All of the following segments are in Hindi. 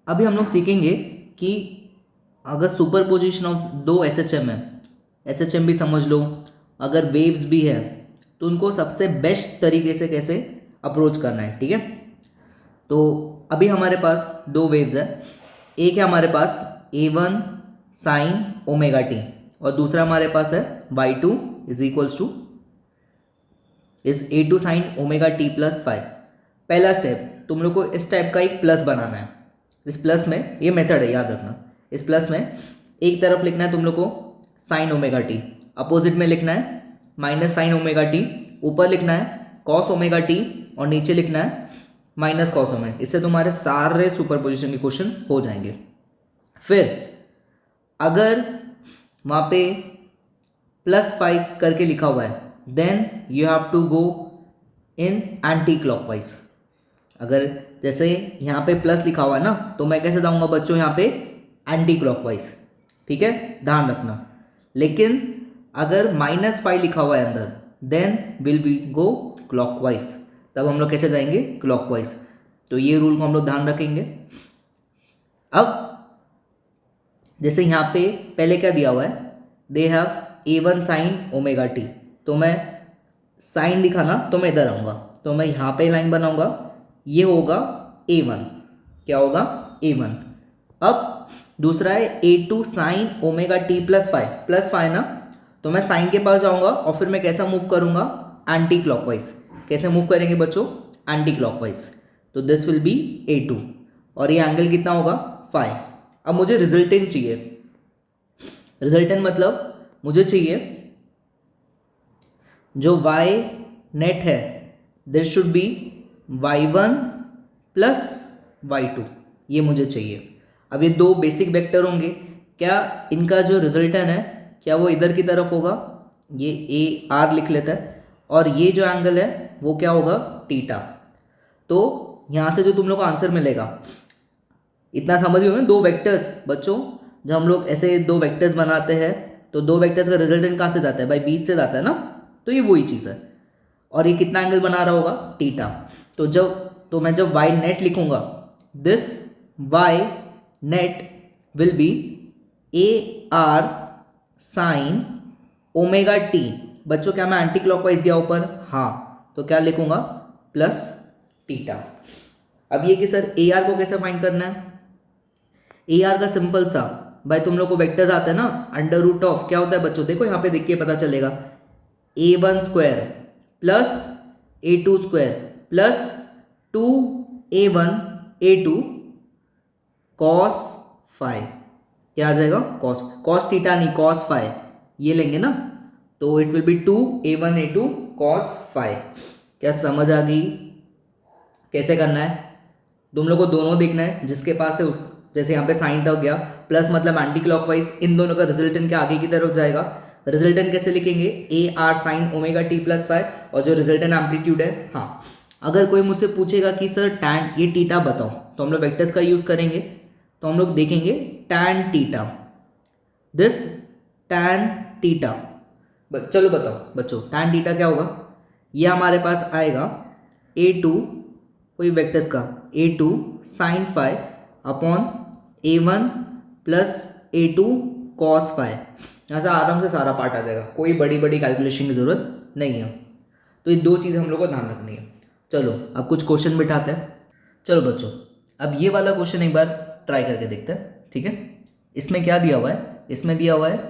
अभी हम लोग सीखेंगे कि अगर सुपर पोजिशन ऑफ दो एस एच एम है, एस एच एम भी समझ लो, अगर वेव्स भी है, तो उनको सबसे बेस्ट तरीके से कैसे अप्रोच करना है। ठीक है, तो अभी हमारे पास दो वेव्स है, एक है हमारे पास A1 साइन ओमेगा टी और दूसरा हमारे पास है Y2 इज इक्वल्स टू इस A2 sign omega T plus five. पहला स्टेप, तुम लोग को इस टाइप का एक प्लस बनाना है। इस प्लस में, ये मेथड है याद रखना, इस प्लस में एक तरफ लिखना है तुम लोग को साइन ओमेगा टी, अपोजिट में लिखना है माइनस साइन ओमेगा टी, ऊपर लिखना है कॉस ओमेगा टी और नीचे लिखना है माइनस कॉस ओमेगा। इससे तुम्हारे सारे सुपरपोजिशन के क्वेश्चन हो जाएंगे। फिर अगर वहां पे प्लस फाइव करके लिखा हुआ है, then you have to go in anti clockwise. अगर जैसे यहाँ पे प्लस लिखा हुआ है ना, तो मैं कैसे जाऊंगा बच्चों यहाँ पे एंटी क्लॉकवाइज। ठीक है, ध्यान रखना। लेकिन अगर माइनस फाइव लिखा हुआ है अंदर, then will be go clockwise. तब हम लोग कैसे जाएंगे? क्लॉकवाइज। तो ये रूल को हम लोग ध्यान रखेंगे। अब जैसे यहाँ पे पहले क्या दिया हुआ है, they have A1 sign omega T, तो मैं साइन लिखा ना, तो मैं इधर आऊँगा, तो मैं यहाँ पे लाइन बनाऊंगा, ये होगा A1। क्या होगा? A1। अब दूसरा है A2 sign omega T plus five ना, तो मैं साइन के पास जाऊंगा और फिर मैं कैसा मूव करूंगा? Anti clockwise. कैसे मूव करेंगे बच्चों? Anti clockwise. तो दिस विल बी A2 और ये एंगल कितना होगा? फाइव। अब मुझे रिजल्टेंट चाहिए। रिजल्टेंट मतलब मुझे चाहिए जो y नेट है, this should be y1 plus y2, ये मुझे चाहिए। अब ये दो बेसिक वेक्टर होंगे, क्या इनका जो रिजल्टेंट है क्या वो इधर की तरफ होगा? ये ए आर लिख लेता है, और ये जो एंगल है वो क्या होगा? टीटा। तो यहाँ से जो तुम लोग को आंसर मिलेगा, इतना समझ गए दो वेक्टर्स बच्चों। जब हम लोग ऐसे दो वेक्टर्स बनाते हैं तो दो वेक्टर्स का रिजल्टेंट कहाँ से जाता है? भाई बीच से जाता है ना, तो ये वही चीज़ है। और ये कितना एंगल बना रहा होगा? टीटा। तो मैं जब वाई नेट लिखूंगा, this Y net will be AR sine omega T. बच्चों क्या मैं एंटी क्लॉकवाइज गया ऊपर? हाँ, तो क्या लिखूंगा? Plus theta. अब ये कि सर AR को कैसे फाइंड करना है? AR का सिंपल सा, भाई तुम लोग को वेक्टर्स आते हैं ना, अंडर रूट ऑफ क्या होता है बच्चों? देखो यहाँ पे देख के पता चलेगा, A1 square plus A2 square plus 2A1 A2 cos five. क्या आ जाएगा? कॉस थीटा नहीं, कॉस फाइव, ये लेंगे ना, तो it will be 2A1 A2 cos five. क्या समझ आ गई कैसे करना है? तुम लोग को दोनों देखना है, जिसके पास है उस, जैसे यहाँ पे साइन तक गया, प्लस मतलब एंटी क्लॉकवाइज, इन दोनों का रिजल्टेंट क्या आगे की तरफ जाएगा? रिजल्टेंट कैसे लिखेंगे? AR sine omega T plus five, और जो रिजल्टेंट एम्पलीट्यूड है। हाँ, अगर कोई मुझसे पूछेगा कि सर टैन ये टीटा बताओ, तो हम लोग वेक्टर्स का यूज करेंगे, तो हम लोग देखेंगे tan theta, this tan theta. चलो बताओ बच्चों, टैन टीटा क्या होगा? ये हमारे पास आएगा A2, कोई वेक्टर्स का A2 sine five upon A1 plus A2 cos five. यहाँ से आराम से सारा पार्ट आ जाएगा, कोई बड़ी बड़ी कैलकुलेशन की जरूरत नहीं है। तो ये दो चीज़ हम लोग को ध्यान रखनी है। चलो अब कुछ क्वेश्चन बिठाते हैं। चलो बच्चों, अब ये वाला क्वेश्चन एक बार ट्राई करके देखते हैं। ठीक है, इसमें क्या दिया हुआ है? इसमें दिया हुआ है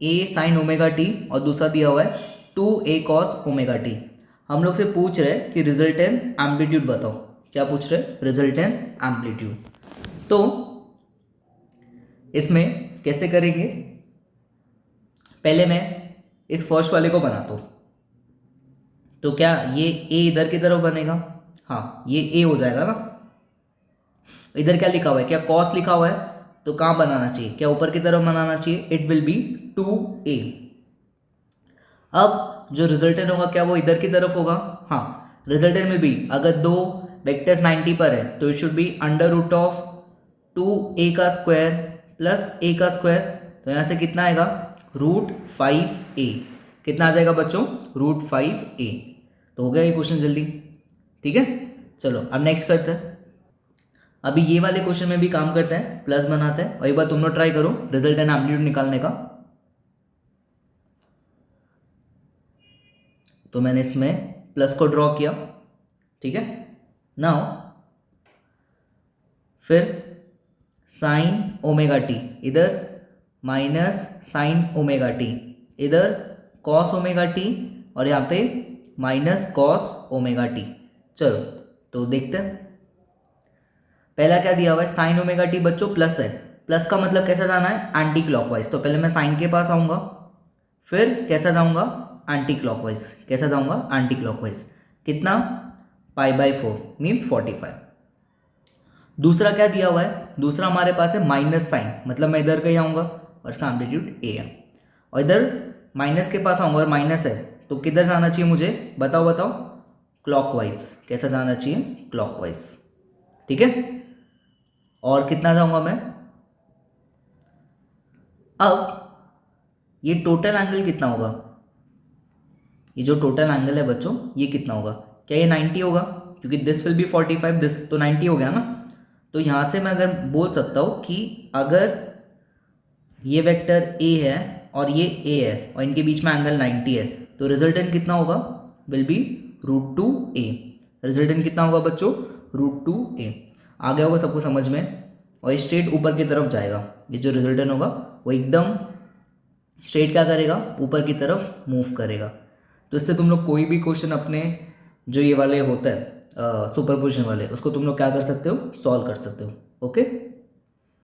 A साइन ओमेगा टी और दूसरा दिया हुआ है 2A कॉस ओमेगा टी। हम लोग से पूछ रहे कि रिजल्टेंट एम्पलीट्यूड बताओ। क्या पूछ रहे? Resultant amplitude. तो इसमें कैसे करेंगे? पहले मैं इस फर्स्ट वाले को बनाता हूं, तो क्या ये A इधर की तरफ बनेगा? हाँ, ये A हो जाएगा ना। इधर क्या लिखा हुआ है? क्या कॉस लिखा हुआ है, तो कहां बनाना चाहिए? क्या ऊपर की तरफ बनाना चाहिए? It will be 2A। अब जो रिजल्टेंट होगा क्या वो इधर की तरफ होगा? हाँ, रिजल्टेंट में भी अगर दो वेक्टर्स 90 पर है तो it should be under root of 2A का स्क्वायर प्लस A का स्क्वायर। तो यहां से कितना आएगा? Root 5A। कितना आ जाएगा बच्चों? Root 5A। तो हो गया ये क्वेश्चन जल्दी। ठीक है, चलो अब नेक्स्ट करते हैं। अभी ये वाले क्वेश्चन में भी काम करते हैं, प्लस बनाते हैं, और एक बार तुम लोग ट्राई करो रिजल्ट एंड एम्पलीट्यूड निकालने का। तो मैंने इसमें प्लस को ड्रॉ किया, ठीक है। नाउ फिर साइन ओमेगा टी इधर, माइनस साइन ओमेगा टी इधर, कॉस ओमेगा टी, और यहाँ पे माइनस कॉस ओमेगा टी। चलो तो देखते हैं, पहला क्या दिया हुआ है, साइन ओमेगा टी बच्चों प्लस है, प्लस का मतलब कैसा जाना है, एंटी क्लॉकवाइज। तो पहले मैं साइन के पास आऊंगा, फिर कैसा जाऊंगा, एंटी क्लॉकवाइज। कैसा जाऊंगा, एंटी क्लॉकवाइज। कितना, π/4 मीन्स 45। दूसरा क्या दिया हुआ है, दूसरा हमारे पास है माइनस साइन, मतलब मैं इधर कहीं आऊंगा और इसका एम्पलीट्यूड ए है, और इधर माइनस के पास आऊंगा और माइनस है, तो किधर जाना चाहिए मुझे, बताओ बताओ, क्लॉकवाइज। कैसा जाना चाहिए, क्लॉकवाइज, ठीक है। और कितना जाऊंगा मैं, अब ये टोटल एंगल कितना होगा, ये जो टोटल एंगल है बच्चों ये कितना होगा, क्या ये 90 होगा, क्योंकि दिस विल बी 45, दिस तो 90 हो गया ना। तो यहाँ से मैं अगर बोल सकता हूँ कि अगर ये वेक्टर ए है और ये ए है और इनके बीच में एंगल 90 है, तो रिजल्टेंट कितना होगा, विल बी √2a। रिजल्टेंट कितना होगा बच्चों, √2a। आ गया होगा सबको समझ में, और स्ट्रेट ऊपर की तरफ जाएगा। ये जो रिजल्टेंट होगा वो एकदम स्ट्रेट क्या करेगा, ऊपर की तरफ मूव करेगा। तो इससे तुम लोग कोई भी क्वेश्चन अपने जो ये वाले होता है सुपरपोजिशन वाले, उसको तुम लोग क्या कर सकते हो, सॉल्व कर सकते हो। ओके।